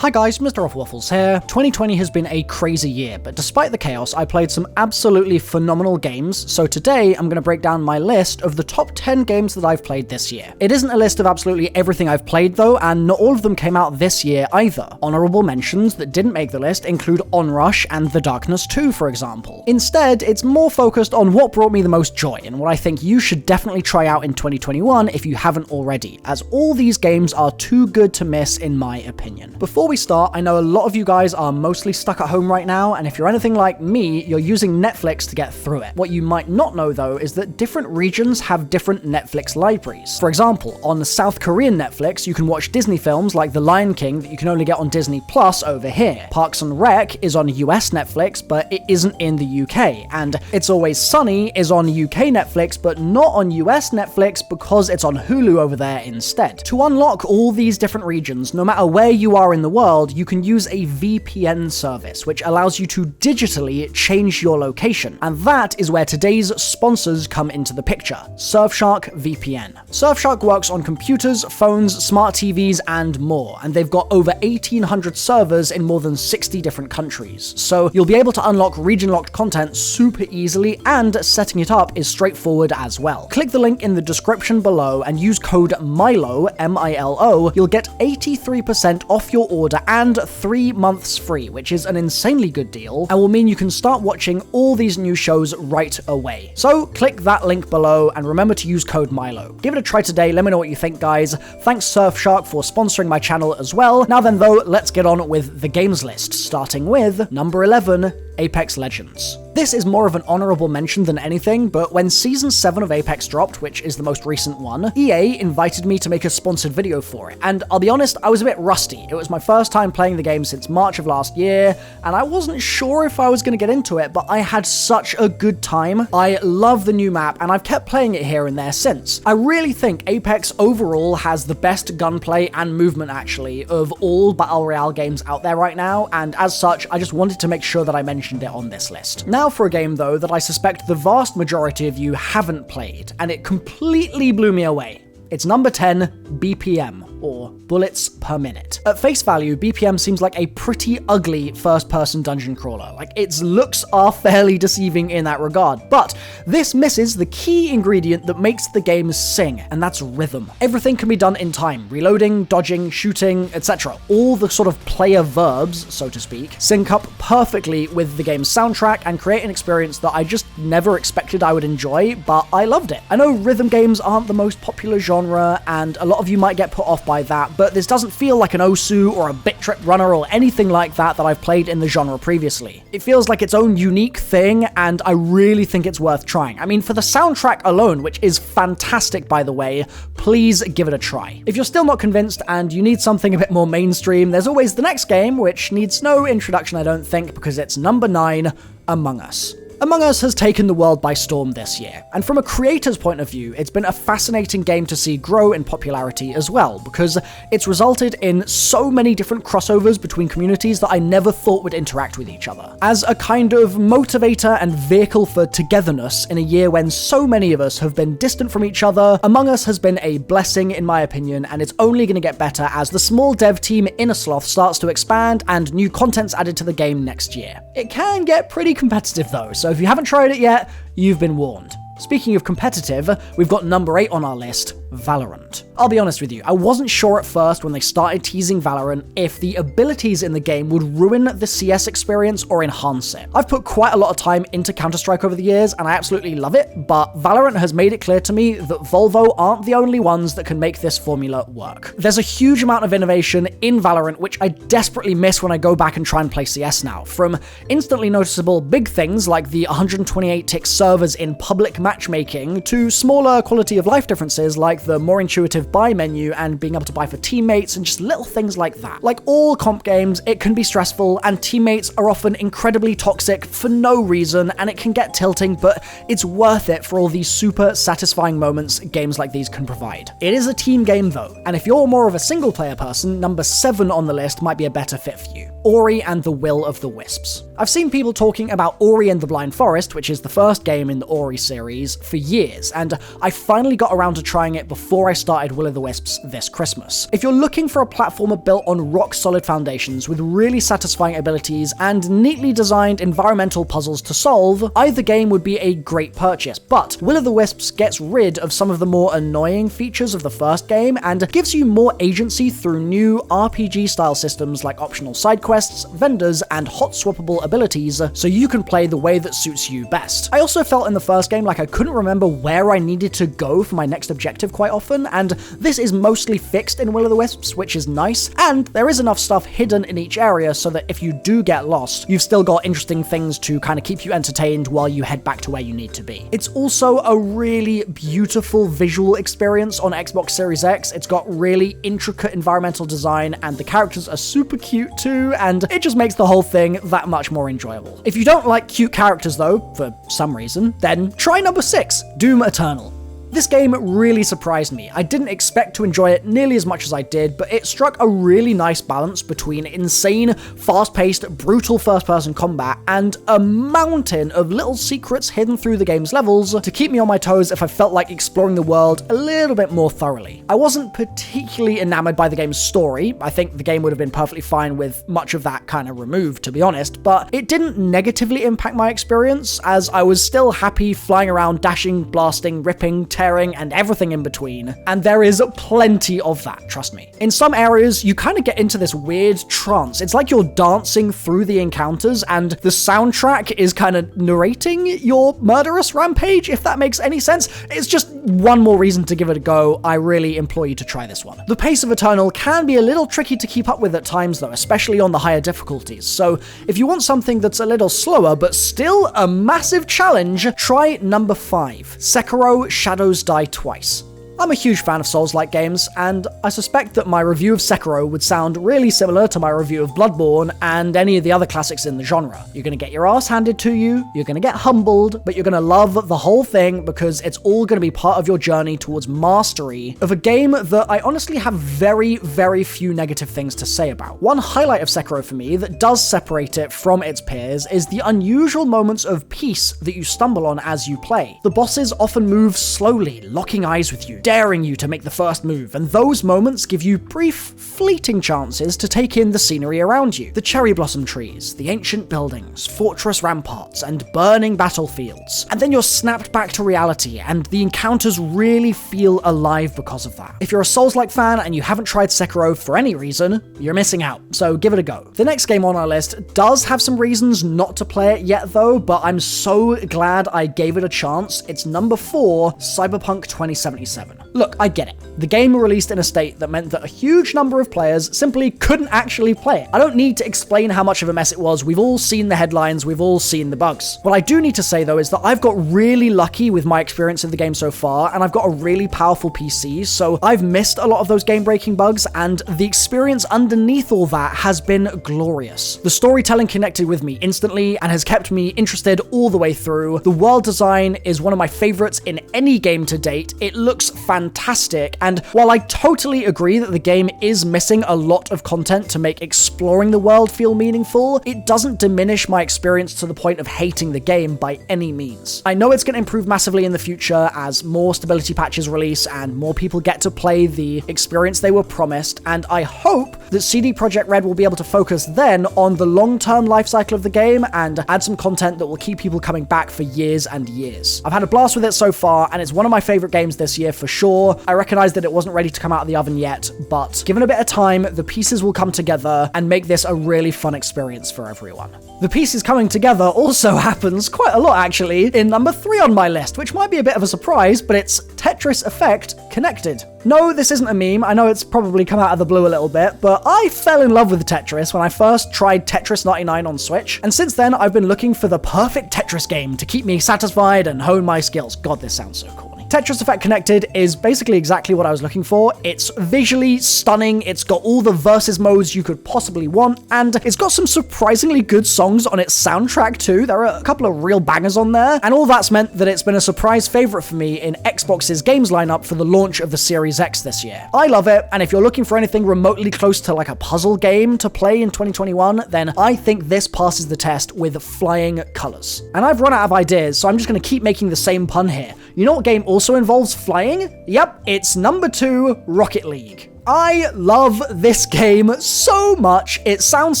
Hi guys, MrRoflWaffles here. 2020 has been a crazy year, but despite the chaos, I played some absolutely phenomenal games, so today I'm going to break down my list of the top 10 games that I've played this year. It isn't a list of absolutely everything I've played though, and not all of them came out this year either. Honorable mentions that didn't make the list include Onrush and The Darkness 2, for example. Instead, it's more focused on what brought me the most joy, and what I think you should definitely try out in 2021 if you haven't already, as all these games are too good to miss in my opinion. Before we start, I know a lot of you guys are mostly stuck at home right now, and if you're anything like me, you're using Netflix to get through it. What you might not know though is that different regions have different Netflix libraries. For example, on South Korean Netflix, you can watch Disney films like The Lion King that you can only get on Disney Plus over here. Parks and Rec is on US Netflix, but it isn't in the UK, and It's Always Sunny is on UK Netflix, but not on US Netflix because it's on Hulu over there instead. To unlock all these different regions, no matter where you are in the world, you can use a VPN service, which allows you to digitally change your location. And that is where today's sponsors come into the picture, Surfshark VPN. Surfshark works on computers, phones, smart TVs, and more, and they've got over 1,800 servers in more than 60 different countries. So you'll be able to unlock region-locked content super easily, and setting it up is straightforward as well. Click the link in the description below and use code MILO, M-I-L-O, you'll get 83% off your order and 3 months free, which is an insanely good deal and will mean you can start watching all these new shows right away. So click that link below and remember to use code MILO. Give it a try today, let me know what you think guys. Thanks Surfshark for sponsoring my channel as well. Now then though, let's get on with the games list, starting with number 11, Apex Legends. This is more of an honorable mention than anything, but when Season 7 of Apex dropped, which is the most recent one, EA invited me to make a sponsored video for it, and I'll be honest, I was a bit rusty. It was my first time playing the game since March of last year, and I wasn't sure if I was going to get into it, but I had such a good time. I love the new map, and I've kept playing it here and there since. I really think Apex overall has the best gunplay and movement, actually, of all Battle Royale games out there right now, and as such, I just wanted to make sure that I mentioned it on this list. Now for a game though that I suspect the vast majority of you haven't played, and it completely blew me away. It's number 10, BPM, or bullets per minute. At face value, BPM seems like a pretty ugly first-person dungeon crawler. Like, its looks are fairly deceiving in that regard, but this misses the key ingredient that makes the game sing, and that's rhythm. Everything can be done in time. Reloading, dodging, shooting, etc. All the sort of player verbs, so to speak, sync up perfectly with the game's soundtrack and create an experience that I just never expected I would enjoy, but I loved it. I know rhythm games aren't the most popular genre, and a lot of you might get put off by that, but this doesn't feel like an Osu or a Bit Trip Runner or anything like that I've played in the genre previously. It feels like its own unique thing, and I really think it's worth trying. I mean, for the soundtrack alone, which is fantastic by the way, please give it a try. If you're still not convinced and you need something a bit more mainstream, there's always the next game, which needs no introduction I don't think, because it's number 9, Among Us. Among Us has taken the world by storm this year, and from a creator's point of view, it's been a fascinating game to see grow in popularity as well, because it's resulted in so many different crossovers between communities that I never thought would interact with each other. As a kind of motivator and vehicle for togetherness in a year when so many of us have been distant from each other, Among Us has been a blessing in my opinion, and it's only going to get better as the small dev team Innersloth starts to expand and new content's added to the game next year. It can get pretty competitive though, so if you haven't tried it yet, you've been warned. Speaking of competitive, we've got number 8 on our list, Valorant. I'll be honest with you, I wasn't sure at first when they started teasing Valorant if the abilities in the game would ruin the CS experience or enhance it. I've put quite a lot of time into Counter-Strike over the years, and I absolutely love it, but Valorant has made it clear to me that Volvo aren't the only ones that can make this formula work. There's a huge amount of innovation in Valorant, which I desperately miss when I go back and try and play CS now. From instantly noticeable big things like the 128-tick servers in public matchmaking, to smaller quality of life differences like the more intuitive buy menu and being able to buy for teammates and just little things like that. Like all comp games, it can be stressful and teammates are often incredibly toxic for no reason, and it can get tilting, but it's worth it for all these super satisfying moments games like these can provide. It is a team game though, and if you're more of a single player person, number 7 on the list might be a better fit for you. Ori and the Will of the Wisps. I've seen people talking about Ori and the Blind Forest, which is the first game in the Ori series, for years, and I finally got around to trying it before I started Will-O-the-Wisps this Christmas. If you're looking for a platformer built on rock-solid foundations with really satisfying abilities and neatly designed environmental puzzles to solve, either game would be a great purchase, but Will-O-the-Wisps gets rid of some of the more annoying features of the first game and gives you more agency through new RPG-style systems like optional side quests, vendors, and hot swappable abilities, so you can play the way that suits you best. I also felt in the first game like I couldn't remember where I needed to go for my next objective quite often, and this is mostly fixed in Will-O-the-Wisps, which is nice, and there is enough stuff hidden in each area so that if you do get lost, you've still got interesting things to kind of keep you entertained while you head back to where you need to be. It's also a really beautiful visual experience on Xbox Series X. It's got really intricate environmental design, and the characters are super cute too, and it just makes the whole thing that much more enjoyable. If you don't like cute characters though, for some reason, then try number 6, Doom Eternal. This game really surprised me. I didn't expect to enjoy it nearly as much as I did, but it struck a really nice balance between insane, fast-paced, brutal first-person combat and a mountain of little secrets hidden through the game's levels to keep me on my toes if I felt like exploring the world a little bit more thoroughly. I wasn't particularly enamored by the game's story. I think the game would have been perfectly fine with much of that kind of removed, to be honest, but it didn't negatively impact my experience, as I was still happy flying around, dashing, blasting, ripping, tearing, and everything in between, and there is plenty of that, trust me. In some areas, you kind of get into this weird trance. It's like you're dancing through the encounters, and the soundtrack is kind of narrating your murderous rampage, if that makes any sense. It's just one more reason to give it a go. I really implore you to try this one. The pace of Eternal can be a little tricky to keep up with at times though, especially on the higher difficulties, so if you want something that's a little slower but still a massive challenge, try number 5, Sekiro: Shadows Die Twice. I'm a huge fan of Souls-like games, and I suspect that my review of Sekiro would sound really similar to my review of Bloodborne and any of the other classics in the genre. You're gonna get your ass handed to you, you're gonna get humbled, but you're gonna love the whole thing because it's all gonna be part of your journey towards mastery of a game that I honestly have very, very few negative things to say about. One highlight of Sekiro for me that does separate it from its peers is the unusual moments of peace that you stumble on as you play. The bosses often move slowly, locking eyes with you, daring you to make the first move, and those moments give you brief, fleeting chances to take in the scenery around you. The cherry blossom trees, the ancient buildings, fortress ramparts, and burning battlefields. And then you're snapped back to reality, and the encounters really feel alive because of that. If you're a Souls-like fan and you haven't tried Sekiro for any reason, you're missing out, so give it a go. The next game on our list does have some reasons not to play it yet though, but I'm so glad I gave it a chance. It's number 4, Cyberpunk 2077. Look, I get it. The game released in a state that meant that a huge number of players simply couldn't actually play it. I don't need to explain how much of a mess it was. We've all seen the headlines, we've all seen the bugs. What I do need to say though is that I've got really lucky with my experience of the game so far, and I've got a really powerful PC, so I've missed a lot of those game-breaking bugs, and the experience underneath all that has been glorious. The storytelling connected with me instantly and has kept me interested all the way through. The world design is one of my favorites in any game to date. It looks fantastic, and while I totally agree that the game is missing a lot of content to make exploring the world feel meaningful, it doesn't diminish my experience to the point of hating the game by any means. I know it's going to improve massively in the future as more stability patches release and more people get to play the experience they were promised, and I hope that CD Projekt Red will be able to focus then on the long-term life cycle of the game and add some content that will keep people coming back for years and years. I've had a blast with it so far, and it's one of my favorite games this year for sure. I recognize that it wasn't ready to come out of the oven yet, but given a bit of time, the pieces will come together and make this a really fun experience for everyone. The pieces coming together also happens quite a lot actually in number 3 on my list, which might be a bit of a surprise, but it's Tetris Effect Connected. No, this isn't a meme. I know it's probably come out of the blue a little bit, but I fell in love with Tetris when I first tried Tetris 99 on Switch, and since then I've been looking for the perfect Tetris game to keep me satisfied and hone my skills. God, this sounds so cool. Tetris Effect Connected is basically exactly what I was looking for. It's visually stunning, it's got all the versus modes you could possibly want, and it's got some surprisingly good songs on its soundtrack too. There are a couple of real bangers on there, and all that's meant that it's been a surprise favorite for me in Xbox's games lineup for the launch of the Series X this year. I love it, and if you're looking for anything remotely close to like a puzzle game to play in 2021, then I think this passes the test with flying colors. And I've run out of ideas, so I'm just going to keep making the same pun here. You know what game also also involves flying? Yep, it's number 2, Rocket League. I love this game so much. It sounds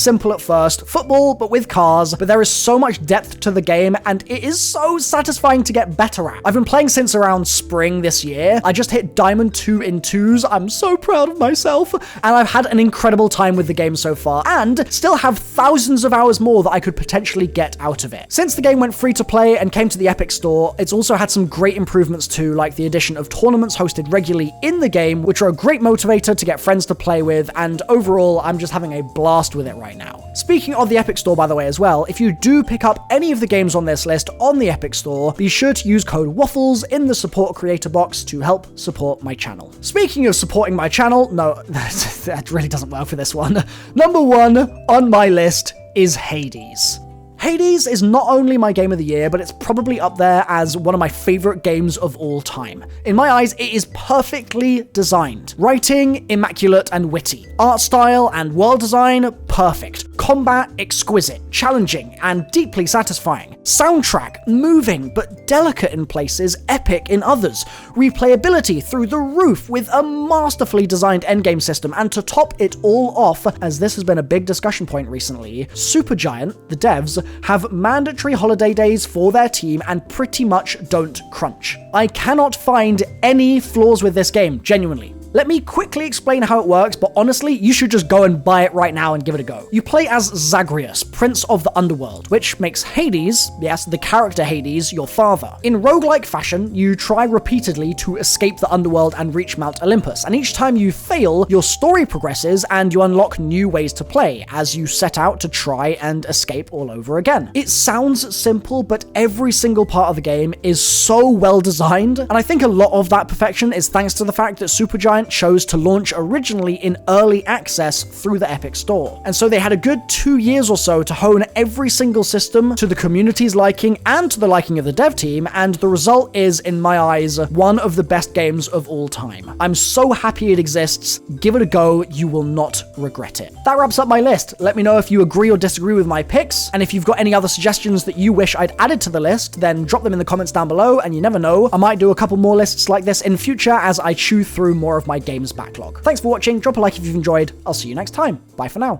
simple at first, football but with cars, but there is so much depth to the game and it is so satisfying to get better at. I've been playing since around spring this year. I just hit Diamond 2 in 2s. I'm so proud of myself, and I've had an incredible time with the game so far and still have thousands of hours more that I could potentially get out of it. Since the game went free to play and came to the Epic Store, it's also had some great improvements too, like the addition of tournaments hosted regularly in the game, which are a great motivator to get friends to play with, and overall, I'm just having a blast with it right now. Speaking of the Epic Store, by the way, as well, if you do pick up any of the games on this list on the Epic Store, be sure to use code Waffles in the support creator box to help support my channel. Speaking of supporting my channel, no, that really doesn't work for this one. Number 1 on my list is Hades. Hades is not only my game of the year, but it's probably up there as one of my favorite games of all time. In my eyes, it is perfectly designed. Writing, immaculate and witty. Art style and world design, perfect. Combat, exquisite, challenging, and deeply satisfying. Soundtrack, moving, but delicate in places, epic in others. Replayability through the roof with a masterfully designed endgame system, and to top it all off, as this has been a big discussion point recently, Supergiant, the devs, have mandatory holiday days for their team and pretty much don't crunch. I cannot find any flaws with this game, genuinely. Let me quickly explain how it works, but honestly, you should just go and buy it right now and give it a go. You play as Zagreus, Prince of the Underworld, which makes Hades, yes, the character Hades, your father. In roguelike fashion, you try repeatedly to escape the underworld and reach Mount Olympus, and each time you fail, your story progresses and you unlock new ways to play as you set out to try and escape all over again. It sounds simple, but every single part of the game is so well designed, and I think a lot of that perfection is thanks to the fact that Supergiant chose to launch originally in early access through the Epic Store. And so they had a good 2 years or so to hone every single system to the community's liking and to the liking of the dev team, and the result is, in my eyes, one of the best games of all time. I'm so happy it exists. Give it a go, you will not regret it. That wraps up my list. Let me know if you agree or disagree with my picks, and if you've got any other suggestions that you wish I'd added to the list, then drop them in the comments down below, and you never know, I might do a couple more lists like this in future as I chew through more of my games backlog. Thanks for watching, drop a like if you've enjoyed, I'll see you next time, bye for now.